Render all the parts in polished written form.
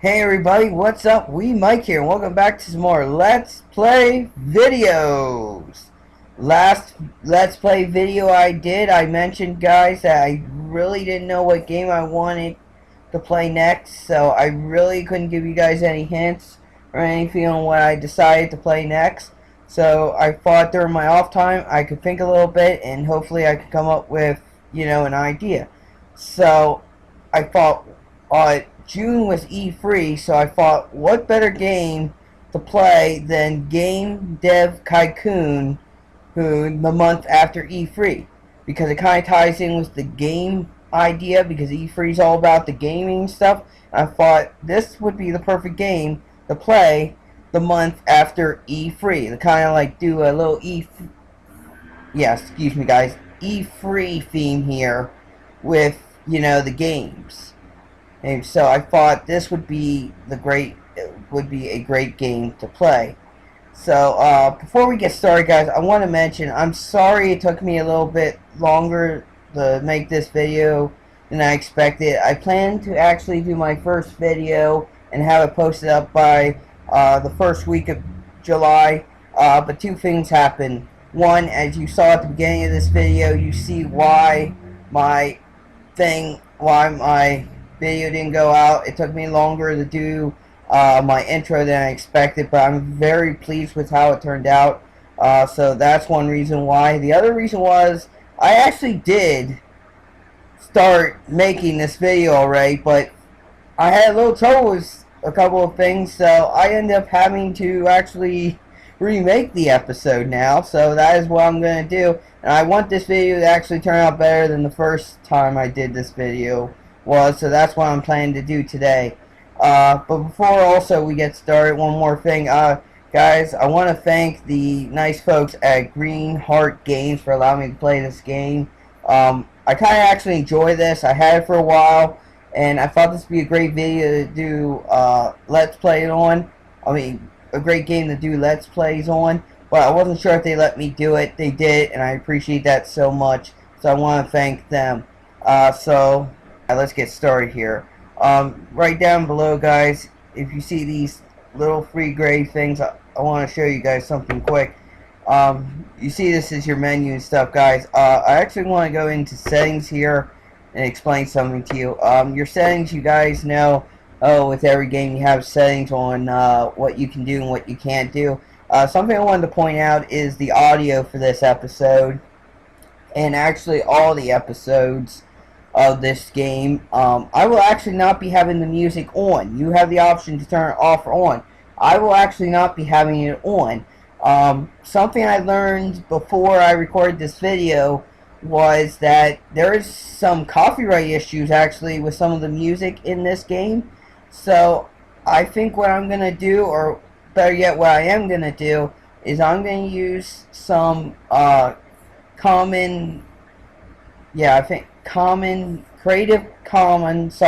Hey everybody, what's up? Mike here, and welcome back to some more Let's Play videos. Last Let's Play video I mentioned, guys, that I really didn't know what game I wanted to play next, so I really couldn't give you guys any hints or anything on what I decided to play next. So I thought during my off time I could think a little bit, and hopefully I could come up with, an idea. So I thought, June was E3, so I thought, what better game to play than Game Dev Tycoon, the month after E3, because it kind of ties in with the game idea, because E3 is all about the gaming stuff. I thought this would be the perfect game to play the month after E3, to kind of like do a little excuse me guys, E3 theme here with, the games. And so I thought this would be a great game to play. So before we get started, guys, I want to mention I'm sorry it took me a little bit longer to make this video than I expected. I plan to actually do my first video and have it posted up by the first week of July, but two things happened. One, as you saw at the beginning of this video, you see why my video didn't go out. It took me longer to do my intro than I expected, but I'm very pleased with how it turned out. So that's one reason why. The other reason was I actually did start making this video already, but I had a little trouble with a couple of things, so I ended up having to actually remake the episode now. So that is what I'm going to do, and I want this video to actually turn out better than the first time I did this video was, so that's what I'm planning to do today. But before also we get started, one more thing, guys, I want to thank the nice folks at Greenheart Games for allowing me to play this game. I kind of actually enjoy this. I had it for a while, and I thought this would be a great video to do Let's Play it on. I mean, a great game to do Let's Plays on, but I wasn't sure if they let me do it. They did, and I appreciate that so much, so I want to thank them. So let's get started here. Right down below, guys, if you see these little free gray things, I want to show you guys something quick. You see this is your menu and stuff, guys. I actually want to go into settings here and explain something to you. Your settings, you guys know, with every game you have settings on what you can do and what you can't do. Something I wanted to point out is the audio for this episode, and actually all the episodes of this game. I will actually not be having the music on. You have the option to turn it off or on. I will actually not be having it on. Something I learned before I recorded this video was that there is some copyright issues actually with some of the music in this game. So I think what I'm going to do, or better yet what I am going to do, is I'm going to use some Creative Commons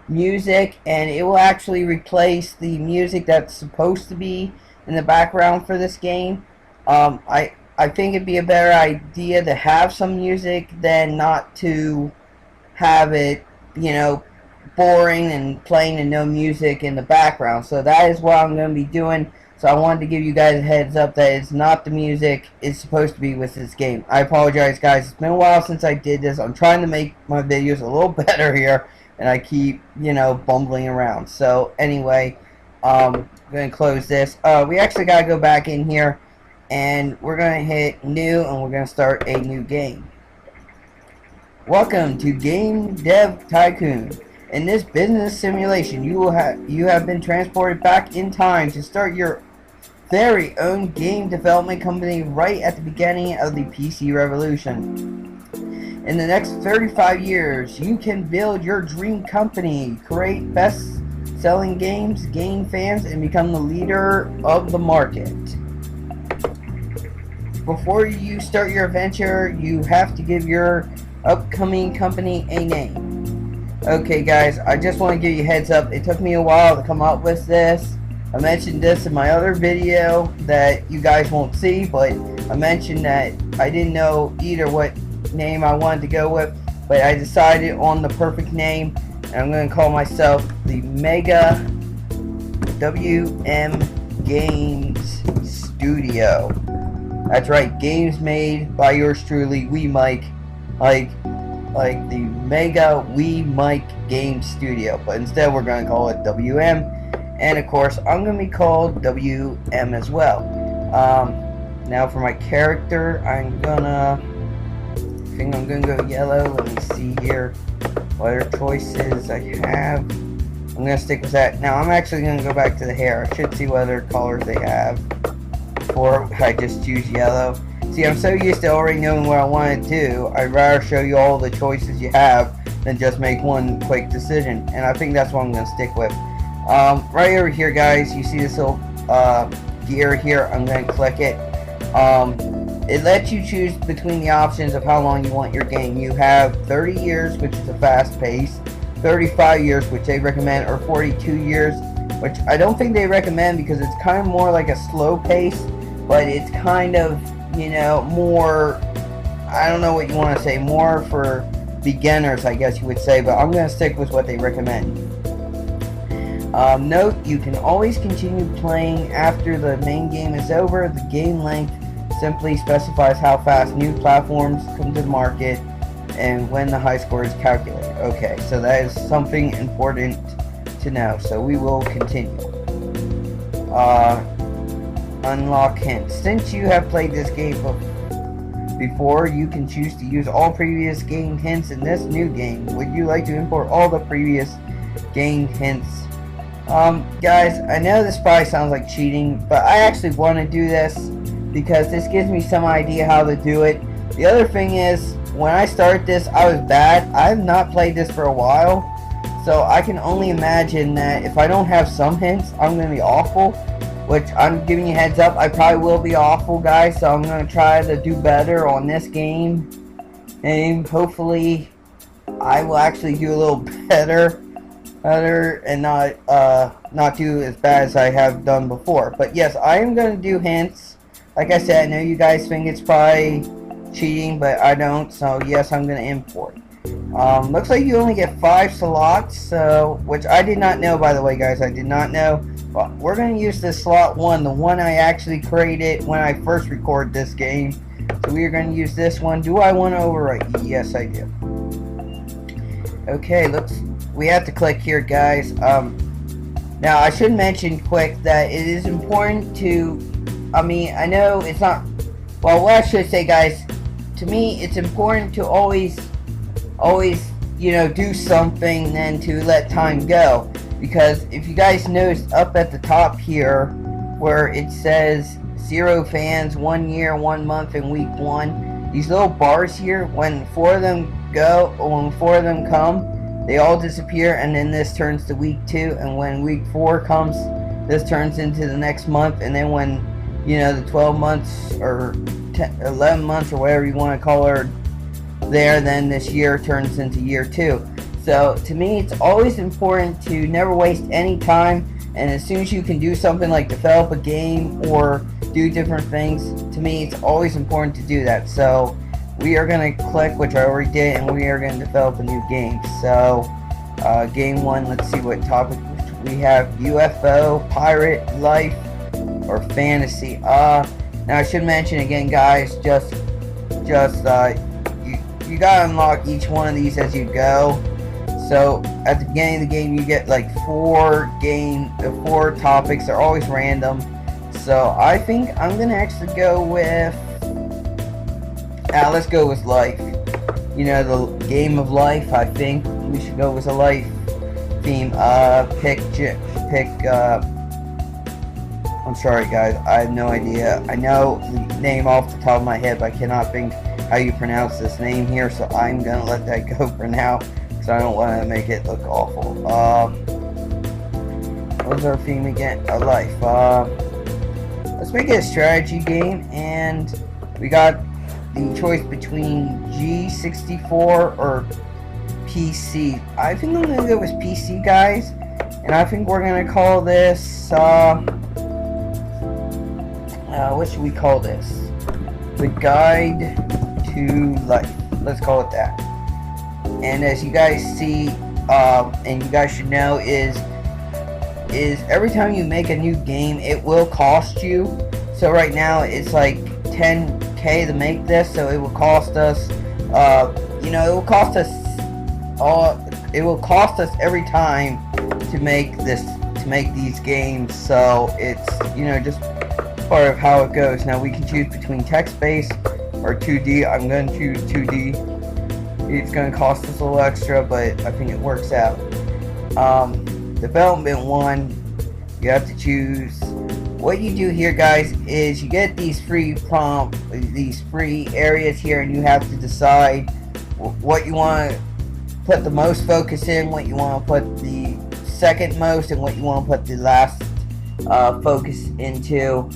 music, and it will actually replace the music that's supposed to be in the background for this game. I think it'd be a better idea to have some music than not to have it, boring and playing and no music in the background. So that is what I'm going to be doing. So I wanted to give you guys a heads up that it's not the music it's supposed to be with this game. I apologize, guys. It's been a while since I did this. I'm trying to make my videos a little better here, and I keep, bumbling around. So anyway, I'm going to close this. We actually got to go back in here, and we're going to hit new, and we're going to start a new game. Welcome to Game Dev Tycoon. In this business simulation, you have been transported back in time to start your very own game development company right at the beginning of the PC revolution. In the next 35 years, you can build your dream company, create best-selling games, gain fans, and become the leader of the market. Before you start your adventure, you have to give your upcoming company a name. Okay, guys, I just want to give you a heads up. It took me a while to come up with this. I mentioned this in my other video that you guys won't see, but I mentioned that I didn't know either what name I wanted to go with, but I decided on the perfect name, And I'm going to call myself the Mega WM Games Studio. That's right, games made by yours truly, We Mike, like the Mega We Mike Game Studio, but instead we're going to call it WM, and of course I'm going to be called WM as well. Now for my character, I think I'm going to go yellow. Let me see here what other choices I have. I'm going to stick with that. Now I'm actually going to go back to the hair. I should see what other colors they have before I just choose yellow. See, I'm so used to already knowing what I want to do, I'd rather show you all the choices you have than just make one quick decision. And I think that's what I'm going to stick with. Right over here, guys, you see this little gear here. I'm going to click it. It lets you choose between the options of how long you want your game. You have 30 years, which is a fast pace, 35 years, which they recommend, or 42 years, which I don't think they recommend because it's kind of more like a slow pace, but it's kind of, you know, more, I don't know what you want to say, more for beginners, I guess you would say, but I'm going to stick with what they recommend. Note, you can always continue playing after the main game is over. The game length simply specifies how fast new platforms come to the market and when the high score is calculated. Okay, so that is something important to know, so we will continue. Unlock hints. Since you have played this game before, you can choose to use all previous game hints in this new game. Would you like to import all the previous game hints? Guys, I know this probably sounds like cheating, but I actually want to do this because this gives me some idea how to do it. The other thing is, when I started this, I was bad. I have not played this for a while, so I can only imagine that if I don't have some hints, I'm going to be awful. Which I'm giving you a heads up, I probably will be awful, guys, so I'm going to try to do better on this game. And hopefully, I will actually do a little better and not do as bad as I have done before. But yes, I am going to do hints. Like I said, I know you guys think it's probably cheating, but I don't, so yes, I'm going to import. Looks like you only get 5 slots, so, which I did not know, by the way, guys, I did not know. Well, we're going to use this slot 1, the one I actually created when I first recorded this game. So we are going to use this one. Do I want to overwrite? Yes, I do. Okay, we have to click here, guys. Now, I should mention quick that it is important to, I mean, I know it's not, well, what I should say, guys, to me, it's important to always, you know, do something than to let time go. Because if you guys notice up at the top here where it says 0 fans, 1 year, 1 month, and week 1, these little bars here, when 4 of them go, or when 4 of them come, they all disappear, and then this turns to week 2, and when week 4 comes, this turns into the next month, and then when, you know, the 12 months or 11 months or whatever you want to call it there, then this year turns into year 2. So, to me, it's always important to never waste any time, and as soon as you can do something like develop a game or do different things, to me, it's always important to do that. So, we are going to click, which I already did, and we are going to develop a new game. So, game 1, let's see what topic we have. UFO, pirate, life, or fantasy. Now, I should mention again, guys, just you gotta unlock each one of these as you go. So at the beginning of the game, you get like 4 topics. They're always random. So I think I'm gonna actually go with. Let's go with life. You know, the game of life. I think we should go with a life theme. I'm sorry, guys. I have no idea. I know the name off the top of my head, but I cannot think how you pronounce this name here. So I'm gonna let that go for now. So I don't want to make it look awful. What was our theme again? Life. Let's make it a strategy game, and we got the choice between G64 or PC. I think I'm gonna go with PC, guys, and I think we're gonna call this. What should we call this? The Guide to Life. Let's call it that. And as you guys see, and you guys should know, is every time you make a new game, it will cost you. So right now it's like 10K to make this, so it will cost us, you know, it will cost us every time to make these games. So it's, you know, just part of how it goes. Now we can choose between text-based or 2D. I'm going to choose 2D. It's going to cost us a little extra, but I think it works out. Development 1, you have to choose. What you do here, guys, is you get these free areas here, and you have to decide what you want to put the most focus in, what you want to put the second most, and what you want to put the last focus into.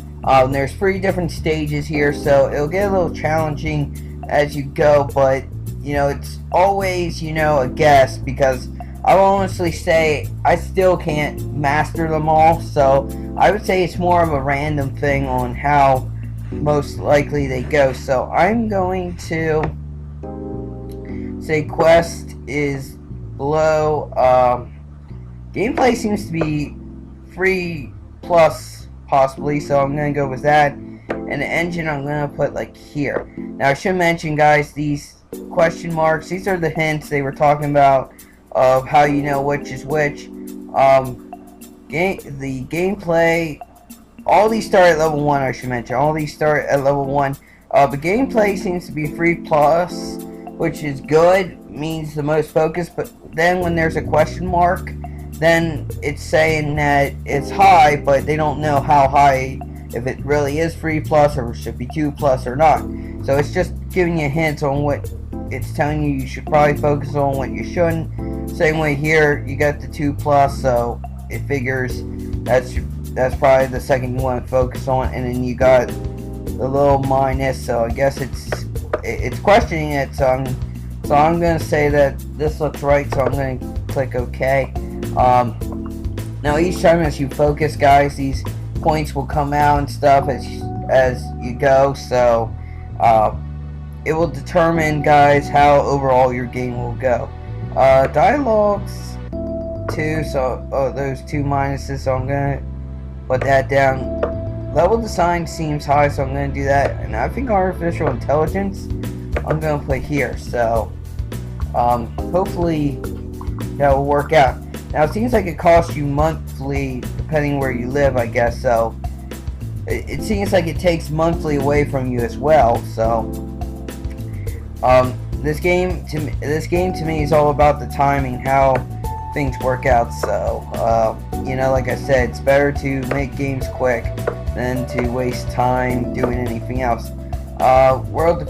There's 3 different stages here, so it'll get a little challenging as you go, but you know, it's always, you know, a guess, because I will honestly say I still can't master them all, so I would say it's more of a random thing on how most likely they go. So I'm going to say quest is below. Gameplay seems to be free plus possibly, so I'm going to go with that. And the engine I'm going to put like here. Now I should mention, guys, these question marks, these are the hints they were talking about of how you know which is which. The gameplay, all these start at level 1, I should mention. All these start at level 1. The gameplay seems to be free plus, which is good, means the most focus, but then when there's a question mark, then it's saying that it's high, but they don't know how high, if it really is free plus or should be 2 plus or not. So it's just giving you hints on what it's telling you should probably focus on, what you shouldn't. Same way here, you got the 2 plus, so it figures that's probably the second you want to focus on, and then you got the little minus. So I guess it's questioning it. So I'm gonna say that this looks right. So I'm gonna click OK. Now each time as you focus, guys, these points will come out and stuff as you go. So it will determine, guys, how overall your game will go. Dialogues 2, so those 2 minuses, so I'm gonna put that down. Level design seems high, so I'm gonna do that. And I think artificial intelligence I'm gonna put here. So hopefully that will work out. Now it seems like it costs you monthly depending where you live, I guess. So it seems like it takes monthly away from you as well. So this game to me is all about the timing, how things work out. So you know, like I said, it's better to make games quick than to waste time doing anything else. World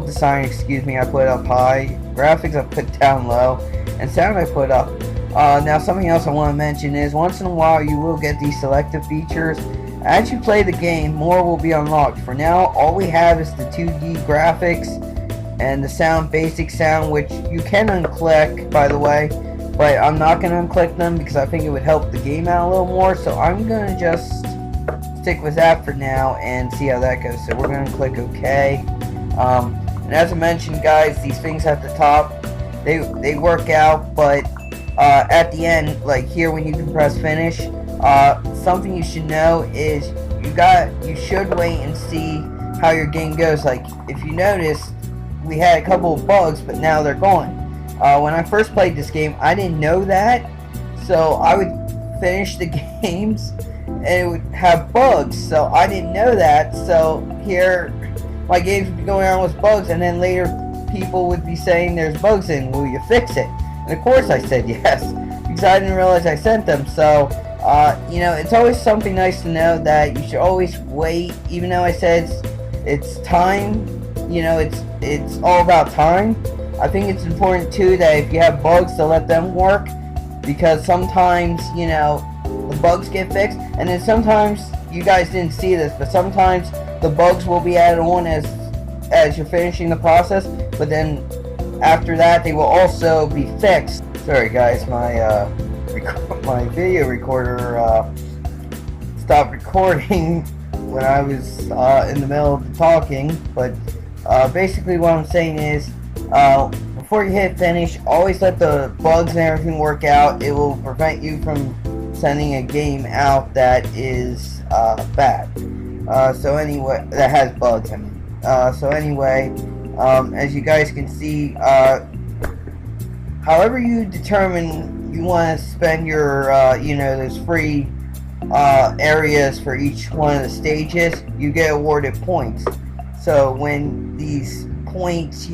design, excuse me, I put up high. Graphics I put down low, and sound I put up. Now something else I want to mention is once in a while you will get these selective features. As you play the game, more will be unlocked. For now, all we have is the 2D graphics and the sound, basic sound, which you can unclick, by the way, but I'm not going to unclick them because I think it would help the game out a little more. So I'm going to just stick with that for now and see how that goes. So we're going to click OK. And as I mentioned, guys, these things at the top, they work out, but at the end, like here when you can press finish, something you should know is you should wait and see how your game goes. Like if you notice, we had a couple of bugs, but now they're gone. When I first played this game, I didn't know that, so I would finish the games and it would have bugs, so I didn't know that. So here my games would be going on with bugs, and then later people would be saying there's bugs in, will you fix it? And of course I said yes, because I didn't realize I sent them. So you know, it's always something nice to know that you should always wait. Even though I said it's time, you know, it's all about time. I think it's important too that if you have bugs to let them work, because sometimes, you know, the bugs get fixed, and then sometimes, you guys didn't see this, but sometimes the bugs will be added on as you're finishing the process, but then after that they will also be fixed. Sorry guys, my video recorder stopped recording when I was in the middle of the talking, but basically what I'm saying is before you hit finish, always let the bugs and everything work out. It will prevent you from sending a game out that is bad. So anyway, that has bugs. I mean. So anyway, as you guys can see, however you determine you want to spend your, those free areas for each one of the stages, you get awarded points. So when these points,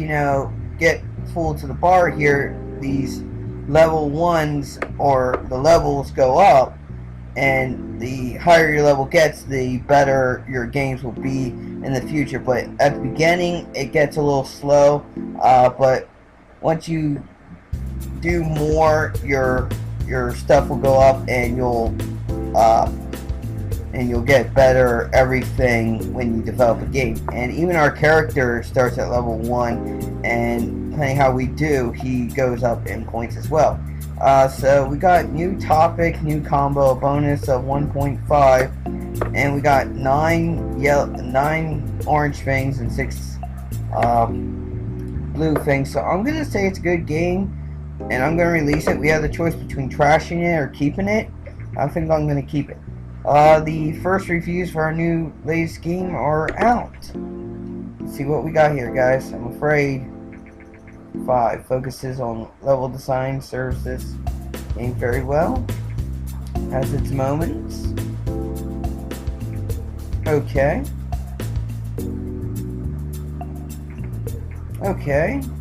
get full to the bar here, these level ones or the levels go up, and the higher your level gets, the better your games will be in the future. But at the beginning, it gets a little slow, but once you do more, your stuff will go up, and you'll get better everything when you develop a game. And even our character starts at level 1, and depending how we do, he goes up in points as well. So we got new topic, new combo, a bonus of 1.5, and we got 9 orange things and 6 blue things. So I'm gonna say it's a good game, and I'm gonna release it. We have the choice between trashing it or keeping it. I think I'm gonna keep it. The first reviews for our new latest game are out. Let's see what we got here, guys. I'm afraid 5 focuses on level design, serves this game very well, has its moments. Okay,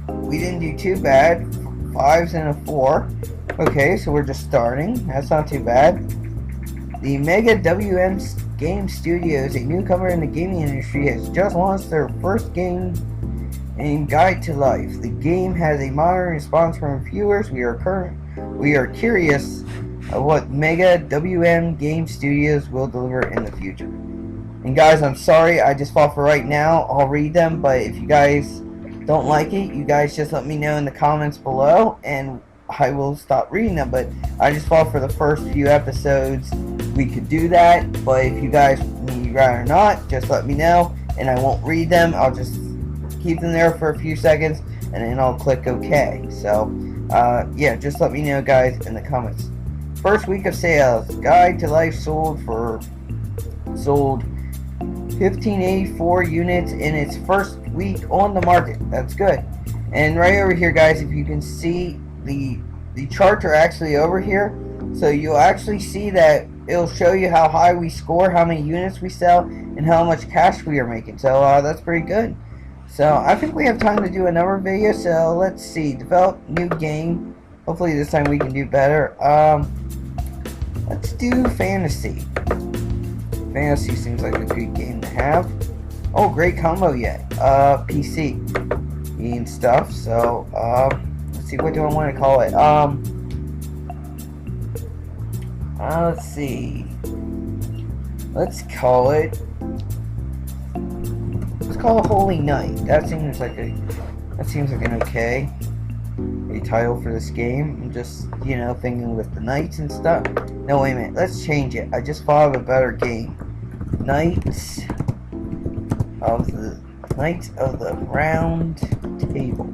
we didn't do too bad. 5s and a 4. Okay, so we're just starting. That's not too bad. The Mega WM Game Studios, a newcomer in the gaming industry, has just launched their first game named Guide to Life. The game has a modern response from viewers. We are curious of what Mega WM Game Studios will deliver in the future. And guys, I'm sorry, I just fought for right now. I'll read them, but if you guys don't like it, you guys just let me know in the comments below, and I will stop reading them. But I just fought for the first few episodes. We could do that, but if you guys would rather not, just let me know, and I won't read them. I'll just keep them there for a few seconds, and then I'll click OK. So, yeah, just let me know, guys, in the comments. First week of sales, Guide to Life sold 1584 units in its first week on the market. That's good. And right over here, guys, if you can see, the charts are actually over here, so you'll actually see that it'll show you how high we score, how many units we sell, and how much cash we are making. So that's pretty good. So I think we have time to do another video. So let's see, develop new game. Hopefully this time we can do better. Let's do fantasy. Fantasy seems like a good game to have. Oh, great combo yet. PC and stuff. So let's see, what do I want to call it? Let's see. Let's call it Holy Night. That seems like an okay title for this game. I'm just, thinking with the knights and stuff. No, wait a minute. Let's change it. I just thought of a better game. Knights of the Round Table.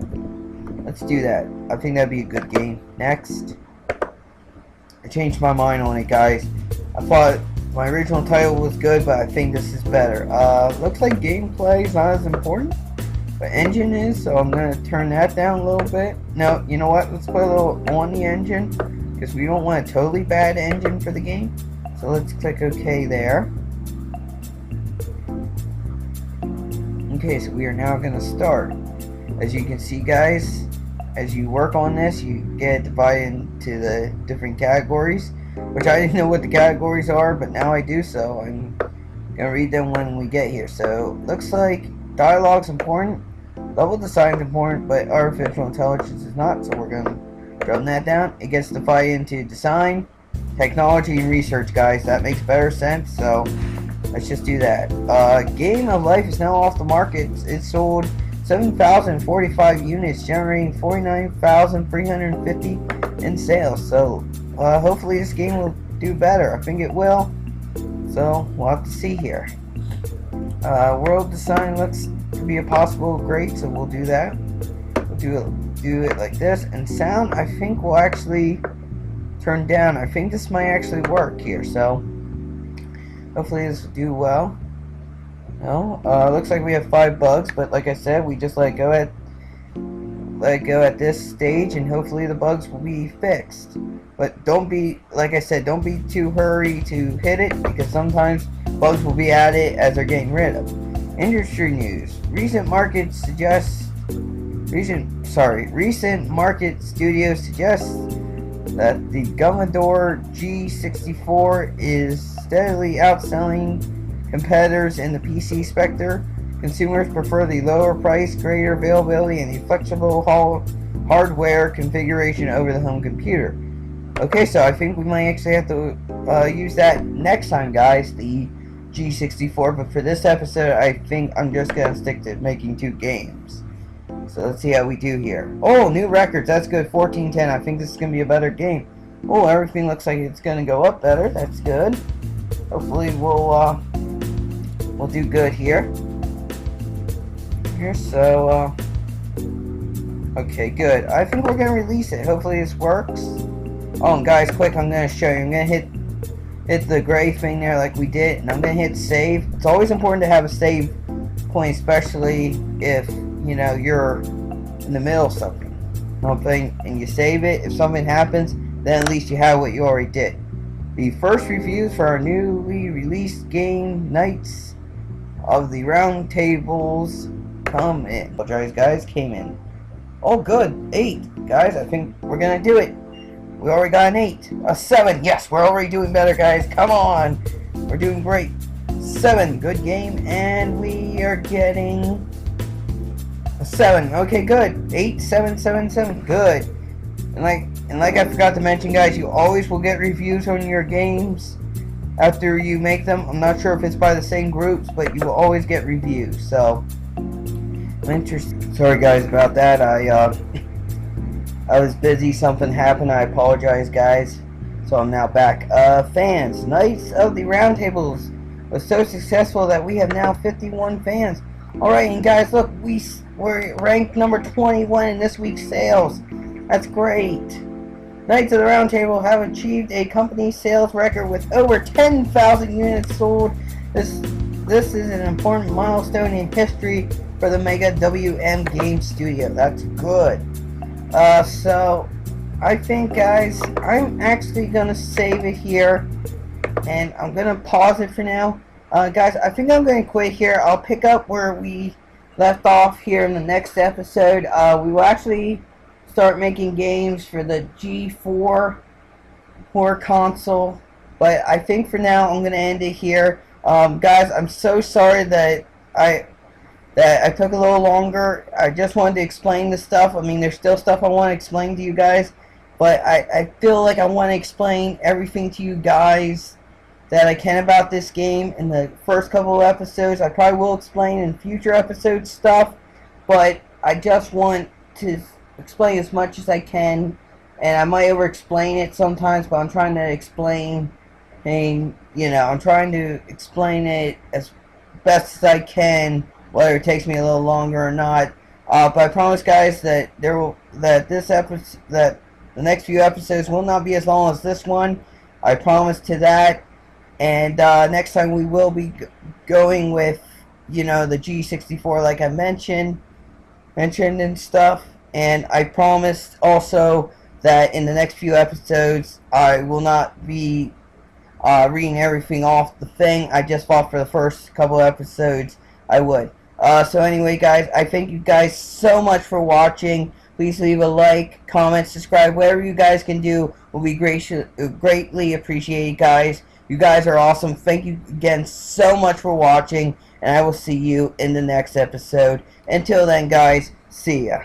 Let's do that. I think that'd be a good game. Next. I changed my mind on it, guys. I thought my original title was good, but I think this is better. Looks like gameplay is not as important, but engine is, so I'm going to turn that down a little bit. No, you know what? Let's put a little on the engine, because we don't want a totally bad engine for the game. So let's click OK there. Okay, so we are now going to start. As you can see, guys, as you work on this, you get divided into the different categories, which I didn't know what the categories are, but now I do, so I'm gonna read them when we get here. So looks like dialogue's important, level design's important, but artificial intelligence is not, so we're gonna drum that down. It gets divided into design, technology, and research, guys. That makes better sense, so let's just do that. Game of Life is now off the market. It sold 7,045 units, generating 49,350 in sales. So hopefully this game will do better. I think it will. So we'll have to see here. World design looks to be a possible great, so we'll do that. We'll do do it like this, and sound I think will actually turn down. I think this might actually work here, so hopefully this will do well. No, looks like we have 5 bugs, but like I said, we just let go at this stage, and hopefully the bugs will be fixed. But don't be, like I said, don't be too hurry to hit it, because sometimes bugs will be added as they're getting rid of. Industry news. Recent market studios suggest that the Commodore G64 is steadily outselling competitors in the PC sector. Consumers prefer the lower price, greater availability, and the flexible hardware configuration over the home computer. Okay, so I think we might actually have to use that next time, guys, the G64, but for this episode, I think I'm just going to stick to making 2 games. So let's see how we do here. Oh, new records, that's good, 1410, I think this is going to be a better game. Oh, everything looks like it's going to go up better, that's good. Hopefully we'll do good here. So, okay, good. I think we're going to release it. Hopefully this works. Oh, and guys, quick, I'm going to show you. I'm going to hit the gray thing there like we did, and I'm going to hit save. It's always important to have a save point, especially if, you know, you're in the middle of something. And you save it. If something happens, then at least you have what you already did. The first reviews for our newly released game, Knights of the Round Tables, come in. Apologize, guys, came in. Oh, good. 8. Guys, I think we're going to do it. We already got an 8. A 7. Yes, we're already doing better, guys. Come on. We're doing great. 7. Good game. And we are getting a 7. Okay, good. 8, 7, 7, 7. Good. And like I forgot to mention, guys, you always will get reviews on your games after you make them. I'm not sure if it's by the same groups, but you will always get reviews. So, I'm interested. Sorry, guys, about that. I was busy. Something happened. I apologize, guys. So I'm now back. Fans, Knights of the Round Tables was so successful that we have now 51 fans. All right, and guys, look, we're ranked number 21 in this week's sales. That's great. Knights of the Round Table have achieved a company sales record with over 10,000 units sold. This is an important milestone in history for the Mega WM Game Studio. That's good. So I think, guys, I'm actually gonna save it here, and I'm gonna pause it for now. Guys, I think I'm gonna quit here. I'll pick up where we left off here in the next episode. We will actually start making games for the G4 console, but I think for now I'm gonna end it here. Guys, I'm so sorry that I took a little longer. I just wanted to explain the stuff. I mean, there's still stuff I want to explain to you guys, but I feel like I want to explain everything to you guys that I can about this game in the first couple of episodes. I probably will explain in future episodes stuff, but I just want to explain as much as I can, and I might over-explain it sometimes, but I'm trying to explain, and, you know, I'm trying to explain it as best as I can, whether it takes me a little longer or not. But I promise, guys, that the next few episodes will not be as long as this one. I promise to that. And next time we will be going with, you know, the G64, like I mentioned and stuff. And I promised also that in the next few episodes I will not be reading everything off the thing. I just thought for the first couple episodes I would. So anyway, guys, I thank you guys so much for watching. Please leave a like, comment, subscribe. Whatever you guys can do will be greatly appreciated, guys. You guys are awesome. Thank you again so much for watching, and I will see you in the next episode. Until then, guys, see ya.